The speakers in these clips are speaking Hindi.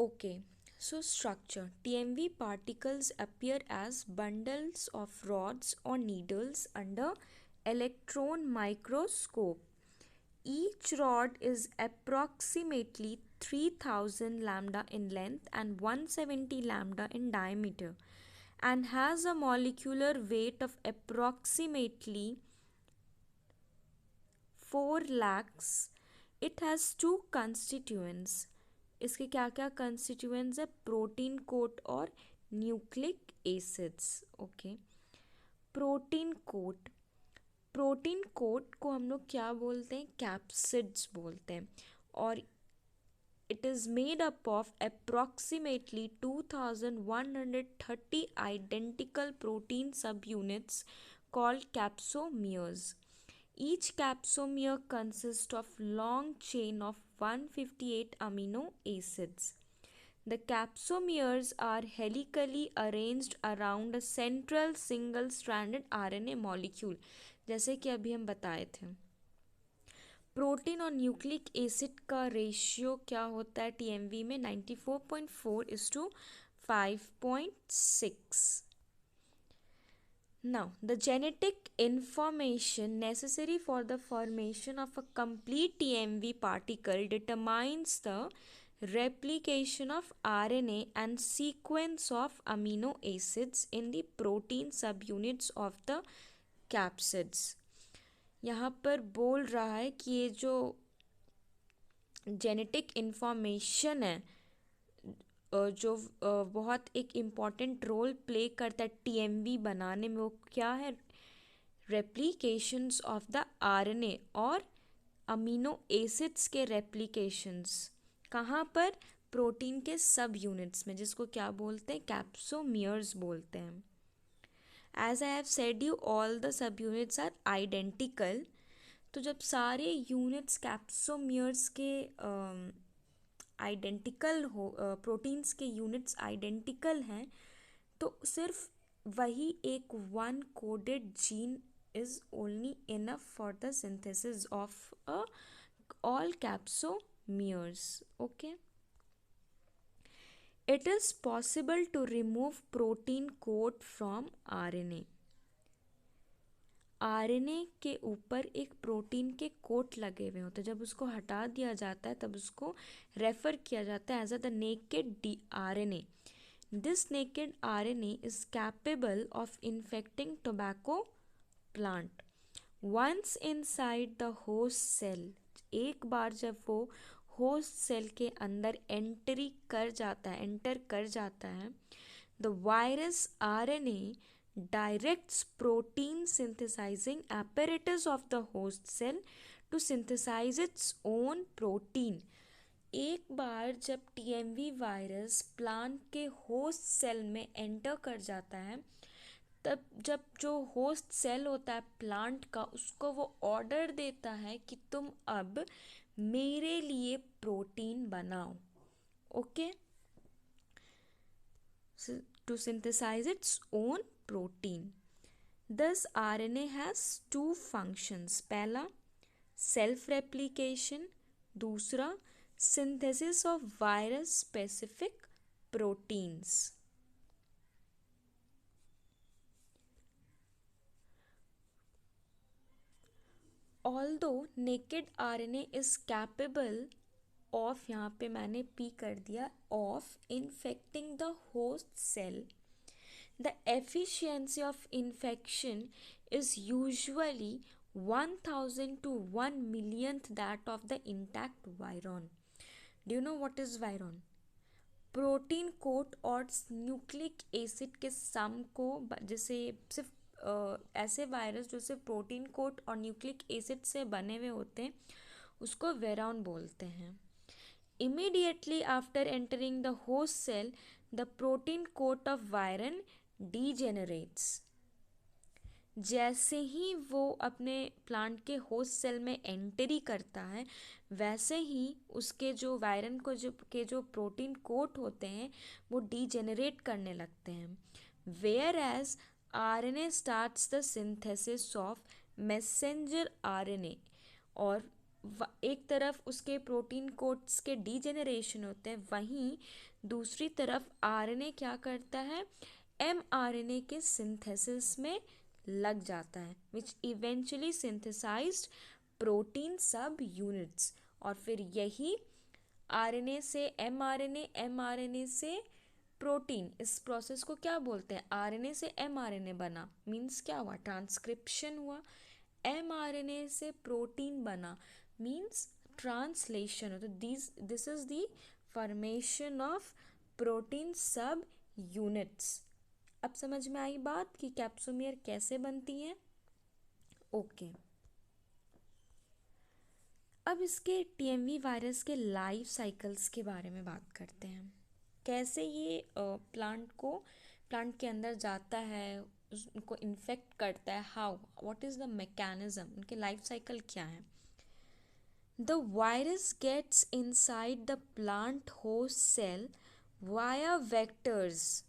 Okay, so structure. TMV particles appear as bundles of rods or needles under electron microscope. Each rod is approximately 3000 lambda in length and 170 lambda in diameter and has a molecular weight of approximately 4 lakhs. It has two constituents. इसके क्या क्या constituents है? प्रोटीन कोट और nucleic acids. Okay, protein coat. Protein coat को हम लोग क्या बोलते हैं? कैप्सिड्स बोलते हैं. और it is made up of approximately 2130 identical protein subunits called capsomeres. Each capsomere consists of long chain of 158 amino acids. The capsomeres are helically arranged around a central single-stranded RNA molecule. जैसे कि अभी हम बताए थे, प्रोटीन और न्यूक्लिक एसिड का रेशियो क्या होता है टीएमवी में? 94.4:5.6. Now, the genetic information necessary for the formation of a complete TMV particle determines the replication of RNA and sequence of amino acids in the protein subunits of the capsids. यहाँ पर बोल रहा है कि ये जो जेनेटिक इन्फॉर्मेशन है जो बहुत एक इम्पॉर्टेंट रोल प्ले करता है टीएमवी बनाने में, वो क्या है? रेप्लिकेशंस ऑफ द आरएनए और अमीनो एसिड्स के रेप्लिकेशंस. कहाँ पर? प्रोटीन के सब यूनिट्स में, जिसको क्या बोलते हैं? कैप्सोमियर्स बोलते हैं. As I have said you, all the subunits are identical. तो जब सारे यूनिट्स कैप्सोमियर्स के आइडेंटिकल हो, प्रोटीन्स के यूनिट्स आइडेंटिकल हैं, तो सिर्फ वही एक one coded gene is only enough for the synthesis of all capsomeres. Okay. It is possible to remove protein coat from RNA. RNA के ऊपर एक प्रोटीन के कोट लगे हुए होते हैं. जब उसको हटा दिया जाता है तब उसको रेफर किया जाता है as the naked RNA. This naked RNA is capable of infecting tobacco plant once inside the host cell. एक बार जब वो होस्ट सेल के अंदर एंटर कर जाता है, the virus RNA directs protein synthesizing apparatus of the host cell to synthesize its own protein. एक बार जब टीएमवी वायरस प्लांट के होस्ट सेल में एंटर कर जाता है, तब जब जो होस्ट सेल होता है प्लांट का, उसको वो ऑर्डर देता है कि तुम अब मेरे लिए प्रोटीन बनाओ. Okay, to synthesize its own protein. Thus RNA has two functions. पहला self replication, दूसरा synthesis of virus specific proteins. Although naked RNA is capable of, यहाँ पे मैंने P कर दिया, of infecting the host cell, the efficiency of infection is usually 1000 to 1 millionth that of the intact viron. Do you know what is viron? Protein coat और न्यूक्लिक एसिड के सम को, जैसे सिर्फ ऐसे वायरस जो सिर्फ प्रोटीन कोट और न्यूक्लिक एसिड से बने हुए होते हैं, उसको वेरॉन बोलते हैं. Immediately after entering the host cell, the protein coat of viron degenerates. जैसे ही वो अपने प्लांट के होस्ट सेल में एंट्री करता है, वैसे ही उसके जो वायरन जो प्रोटीन कोट होते हैं वो डीजेनरेट करने लगते हैं. Whereas RNA starts the synthesis of messenger RNA. और एक तरफ उसके प्रोटीन कोट्स के डीजेनरेशन होते हैं, वहीं दूसरी तरफ आरएनए क्या करता है, एमआरएनए के सिंथेसिस में लग जाता है, विच इवेंचुअली सिंथेसाइज्ड प्रोटीन सब यूनिट्स। और फिर यही आरएनए से एमआरएनए, एमआरएनए से प्रोटीन, इस प्रोसेस को क्या बोलते हैं, आरएनए से एमआरएनए बना, मीन्स क्या हुआ, ट्रांसक्रिप्शन हुआ। एमआरएनए से प्रोटीन बना मीन्स ट्रांसलेशन। तो this is the formation of protein सब यूनिट्स। अब समझ में आई बात कि कैप्सोमियर कैसे बनती हैं। ओके, अब इसके टीएमवी वायरस के लाइफ साइकिल्स के बारे में बात करते हैं। कैसे ये प्लांट के अंदर जाता है, उनको इन्फेक्ट करता है, how, what is the mechanism, उनके लाइफ साइकिल क्या है। The virus gets inside the plant host cell via vectors.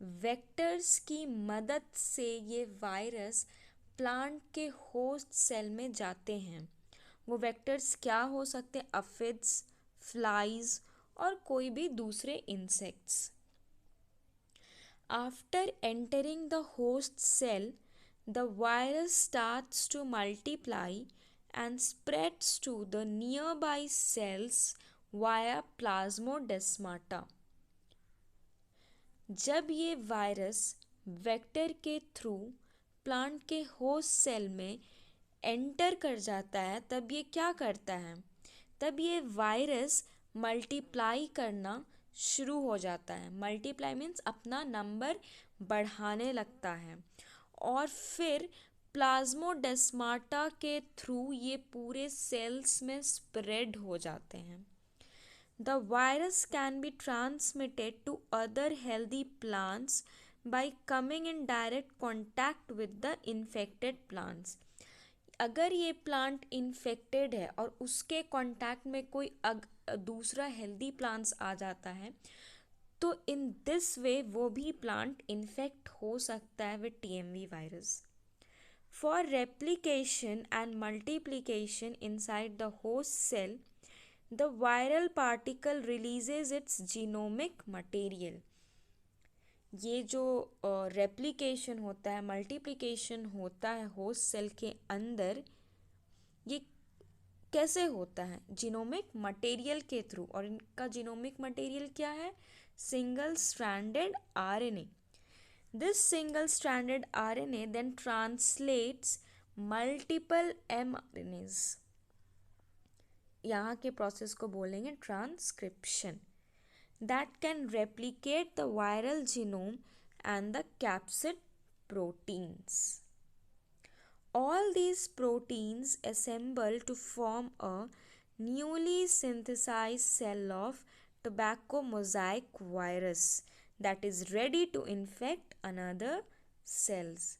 Vectors की मदद से ये वायरस प्लांट के होस्ट सेल में जाते हैं। वो वेक्टर्स क्या हो सकते हैं, अफिड्स, फ्लाइज और कोई भी दूसरे insects. After entering the host cell, the virus starts to multiply and spreads to the nearby cells via plasmodesmata. जब ये वायरस वेक्टर के थ्रू प्लांट के होस्ट सेल में एंटर कर जाता है, तब ये क्या करता है, तब ये वायरस मल्टीप्लाई करना शुरू हो जाता है। मल्टीप्लाई मीन्स अपना नंबर बढ़ाने लगता है और फिर प्लाज्मोडेस्माटा के थ्रू ये पूरे सेल्स में स्प्रेड हो जाते हैं। The virus can be transmitted to other healthy plants by coming in direct contact with the infected plants. अगर ये प्लांट इन्फेक्टेड है और उसके कांटेक्ट में कोई दूसरा हेल्दी प्लांट्स आ जाता है, तो इन दिस वे वो भी प्लांट इन्फेक्ट हो सकता है with TMV virus. For replication and multiplication inside the host cell, the viral particle releases its genomic material. ये जो रेप्लिकेशन होता है, मल्टीप्लिकेशन होता है होस्ट सेल के अंदर, ये कैसे होता है, जीनोमिक मटेरियल के थ्रू। और इनका जीनोमिक मटेरियल क्या है, single stranded RNA. This single stranded RNA then translates multiple mRNAs. यहाँ के प्रोसेस को बोलेंगे transcription, that can replicate the viral genome and the capsid proteins. All these proteins assemble to form a newly synthesized cell of tobacco mosaic virus that is ready to infect another cells.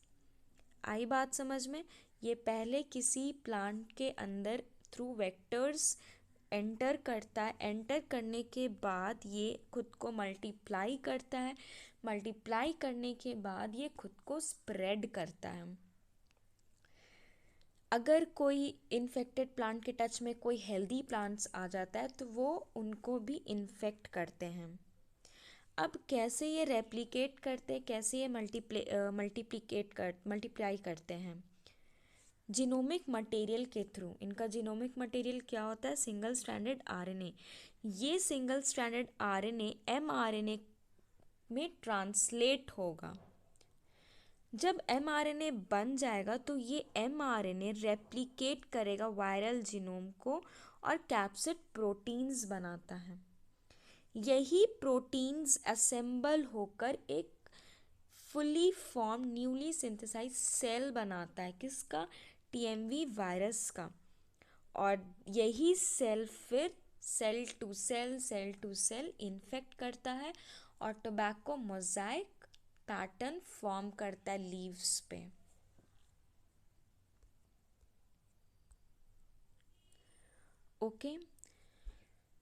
आई बात समझ में, ये पहले किसी प्लांट के अंदर थ्रू वेक्टर्स एंटर करता है, एंटर करने के बाद ये खुद को मल्टीप्लाई करता है, मल्टीप्लाई करने के बाद ये खुद को स्प्रेड करता है। अगर कोई इन्फेक्टेड प्लांट के टच में कोई हेल्दी प्लांट्स आ जाता है तो वो उनको भी इन्फेक्ट करते हैं। अब कैसे ये रेप्लिकेट करते हैं, कैसे ये मल्टीप्लाई करते हैं, जीनोमिक मटेरियल के थ्रू। इनका जीनोमिक मटेरियल क्या होता है, सिंगल स्ट्रैंडेड आरएनए। ये सिंगल स्ट्रैंडेड आरएनए एमआरएनए में ट्रांसलेट होगा। जब एमआरएनए बन जाएगा तो ये एमआरएनए रेप्लिकेट करेगा वायरल जीनोम को और कैप्सिड प्रोटीन्स बनाता है। यही प्रोटीन्स असेंबल होकर एक fully form newly synthesize cell बनाता है, किसका, टीएमवी वायरस का। और यही सेल फिर सेल टू सेल इन्फेक्ट करता है और टोबैको मोज़ाइक पैटर्न फॉर्म करता है लीव्स पे। Okay,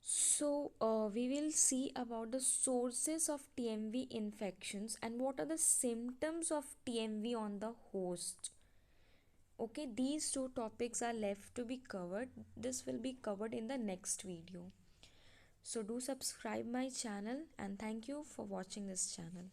so we will see about the sources of TMV infections and what are the symptoms of TMV on the host. Okay, these two topics are left to be covered. This will be covered in the next video. So do subscribe my channel and thank you for watching this channel.